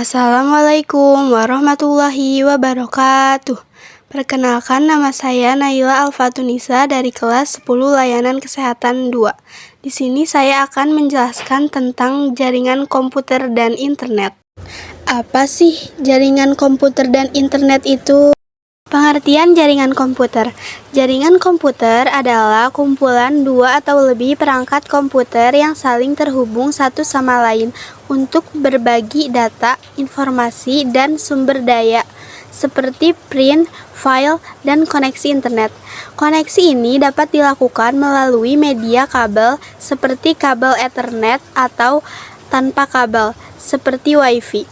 Assalamualaikum warahmatullahi wabarakatuh. Perkenalkan, nama saya Naila Alfatunisa dari kelas 10 Layanan Kesehatan 2. Di sini saya akan menjelaskan tentang jaringan komputer dan internet. Apa sih jaringan komputer dan internet itu? Pengertian jaringan komputer. Jaringan komputer adalah kumpulan dua atau lebih perangkat komputer yang saling terhubung satu sama lain untuk berbagi data, informasi, dan sumber daya, seperti print, file, dan koneksi internet. Koneksi ini dapat dilakukan melalui media kabel seperti kabel Ethernet atau tanpa kabel, seperti Wi-Fi.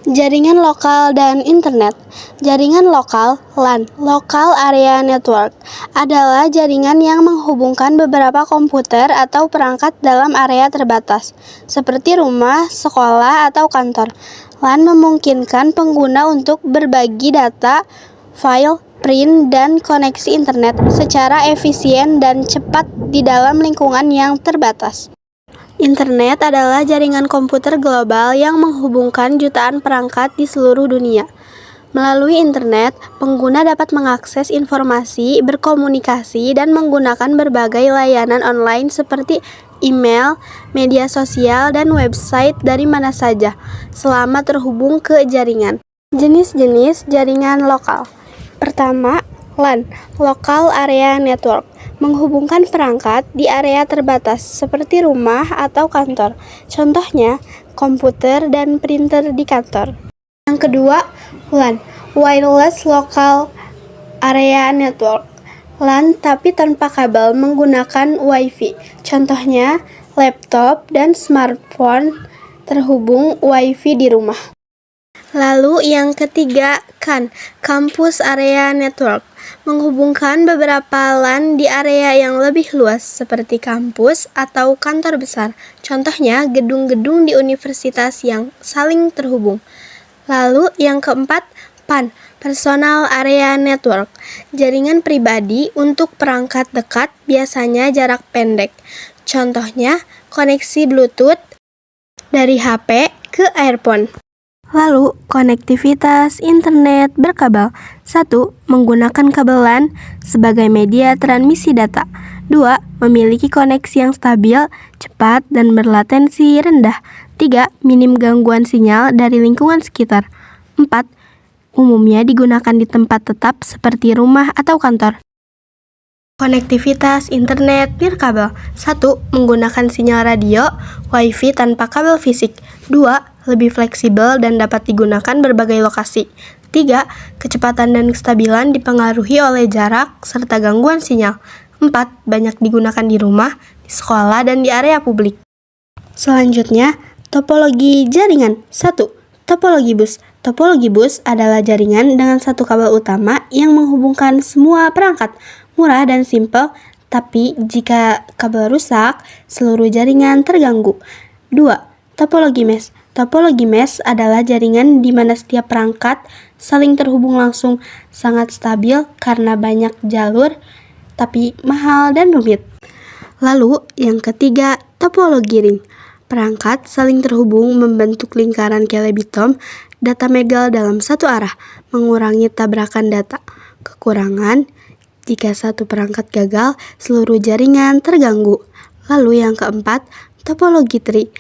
Jaringan lokal dan internet. Jaringan lokal (LAN, Local Area Network) adalah jaringan yang menghubungkan beberapa komputer atau perangkat dalam area terbatas, seperti rumah, sekolah, atau kantor. LAN memungkinkan pengguna untuk berbagi data, file, print, dan koneksi internet secara efisien dan cepat di dalam lingkungan yang terbatas. Internet adalah jaringan komputer global yang menghubungkan jutaan perangkat di seluruh dunia. Melalui internet, pengguna dapat mengakses informasi, berkomunikasi, dan menggunakan berbagai layanan online seperti email, media sosial, dan website dari mana saja, selama terhubung ke jaringan. Jenis-jenis jaringan lokal. Pertama, LAN, Local Area Network, menghubungkan perangkat di area terbatas seperti rumah atau kantor. Contohnya, komputer dan printer di kantor. Yang kedua, WLAN, Wireless Local Area Network, LAN tapi tanpa kabel menggunakan Wi-Fi. Contohnya, laptop dan smartphone terhubung Wi-Fi di rumah. Lalu yang ketiga, CAN, Campus Area Network, menghubungkan beberapa LAN di area yang lebih luas seperti kampus atau kantor besar. Contohnya, gedung-gedung di universitas yang saling terhubung. Lalu yang keempat, PAN, Personal Area Network, jaringan pribadi untuk perangkat dekat, biasanya jarak pendek. Contohnya, koneksi Bluetooth dari HP ke earphone. Lalu, konektivitas internet berkabel. 1. Menggunakan kabel LAN sebagai media transmisi data. 2. Memiliki koneksi yang stabil, cepat, dan berlatensi rendah. 3. Minim gangguan sinyal dari lingkungan sekitar. 4. Umumnya digunakan di tempat tetap seperti rumah atau kantor. Konektivitas internet nirkabel. 1. Menggunakan sinyal radio, Wi-Fi tanpa kabel fisik. 2. Lebih fleksibel dan dapat digunakan berbagai lokasi. 3. Kecepatan dan kestabilan dipengaruhi oleh jarak serta gangguan sinyal. 4. Banyak digunakan di rumah, di sekolah, dan di area publik. Selanjutnya, topologi jaringan. 1. Topologi bus. Topologi bus adalah jaringan dengan satu kabel utama yang menghubungkan semua perangkat. Murah dan simpel, tapi jika kabel rusak, seluruh jaringan terganggu. 2. Topologi mesh. Topologi mesh adalah jaringan di mana setiap perangkat saling terhubung langsung, sangat stabil karena banyak jalur, tapi mahal dan rumit. Lalu, yang ketiga, topologi ring. Perangkat saling terhubung membentuk lingkaran Calabi-Yom, data megal dalam satu arah, mengurangi tabrakan data. Kekurangan, jika satu perangkat gagal, seluruh jaringan terganggu. Lalu yang keempat, topologi tree.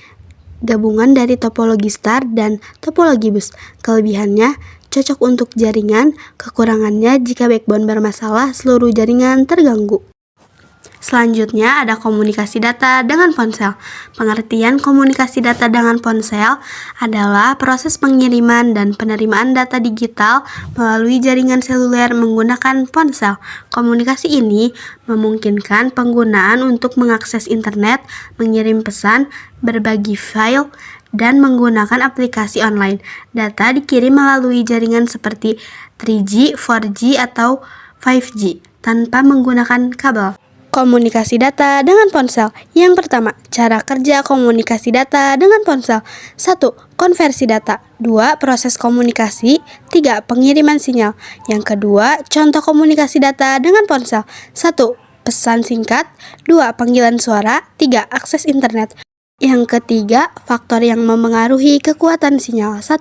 Gabungan dari topologi star dan topologi bus. Kelebihannya, cocok untuk jaringan, kekurangannya jika backbone bermasalah, seluruh jaringan terganggu. Selanjutnya ada komunikasi data dengan ponsel. Pengertian komunikasi data dengan ponsel adalah proses pengiriman dan penerimaan data digital melalui jaringan seluler menggunakan ponsel. Komunikasi ini memungkinkan penggunaan untuk mengakses internet, mengirim pesan, berbagi file, dan menggunakan aplikasi online. Data dikirim melalui jaringan seperti 3G, 4G, atau 5G tanpa menggunakan kabel. Komunikasi data dengan ponsel. Yang pertama, cara kerja komunikasi data dengan ponsel. 1. Konversi data. 2. Proses komunikasi. 3. Pengiriman sinyal. Yang kedua, contoh komunikasi data dengan ponsel. 1. Pesan singkat. 2. Panggilan suara. 3. Akses internet. Yang ketiga, faktor yang memengaruhi kekuatan sinyal. 1.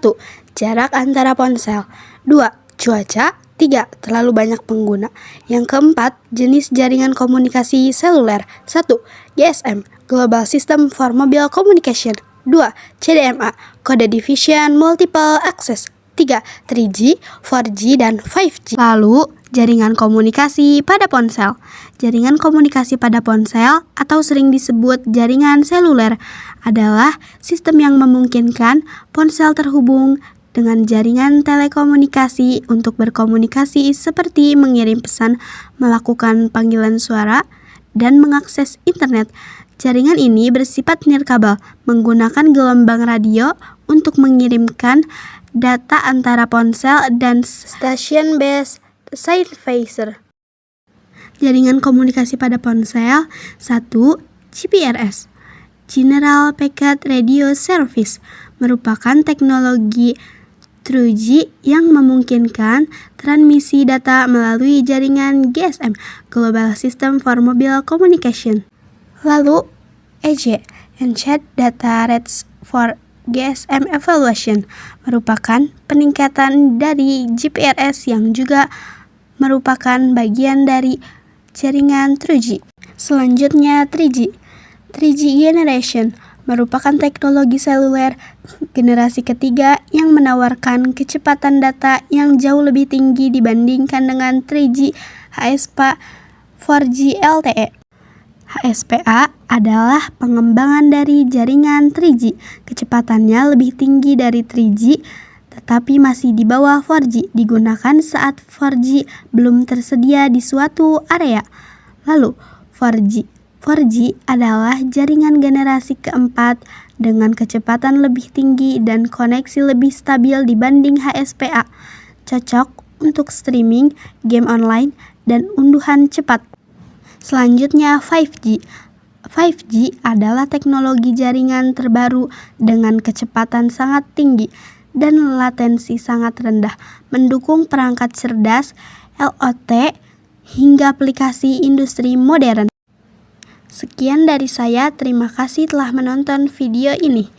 Jarak antara ponsel. 2. Cuaca. 3. Terlalu banyak pengguna. Yang keempat, jenis jaringan komunikasi seluler. 1. GSM, Global System for Mobile Communication. 2. CDMA, Code Division Multiple Access. 3. 3G, 4G, dan 5G. Lalu, jaringan komunikasi pada ponsel. Jaringan komunikasi pada ponsel atau sering disebut jaringan seluler adalah sistem yang memungkinkan ponsel terhubung dengan jaringan telekomunikasi untuk berkomunikasi seperti mengirim pesan, melakukan panggilan suara, dan mengakses internet. Jaringan ini bersifat nirkabel, menggunakan gelombang radio untuk mengirimkan data antara ponsel dan stasiun base stationer. Jaringan komunikasi pada ponsel. 1. GPRS, General Packet Radio Service, merupakan teknologi 3G yang memungkinkan transmisi data melalui jaringan GSM, Global System for Mobile Communication. Lalu, EJ, Enhanced Data Rates for GSM Evaluation, merupakan peningkatan dari GPRS yang juga merupakan bagian dari jaringan 3G. Selanjutnya 3G. 3G Generation merupakan teknologi seluler generasi ketiga yang menawarkan kecepatan data yang jauh lebih tinggi dibandingkan dengan 3G HSPA 4G LTE. HSPA adalah pengembangan dari jaringan 3G. Kecepatannya lebih tinggi dari 3G, tetapi masih di bawah 4G, digunakan saat 4G belum tersedia di suatu area. Lalu, 4G. 4G adalah jaringan generasi keempat dengan kecepatan lebih tinggi dan koneksi lebih stabil dibanding HSPA, cocok untuk streaming, game online, dan unduhan cepat. Selanjutnya 5G. 5G adalah teknologi jaringan terbaru dengan kecepatan sangat tinggi dan latensi sangat rendah, mendukung perangkat cerdas, IoT, hingga aplikasi industri modern. Sekian dari saya, terima kasih telah menonton video ini.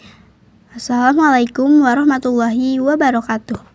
Assalamualaikum warahmatullahi wabarakatuh.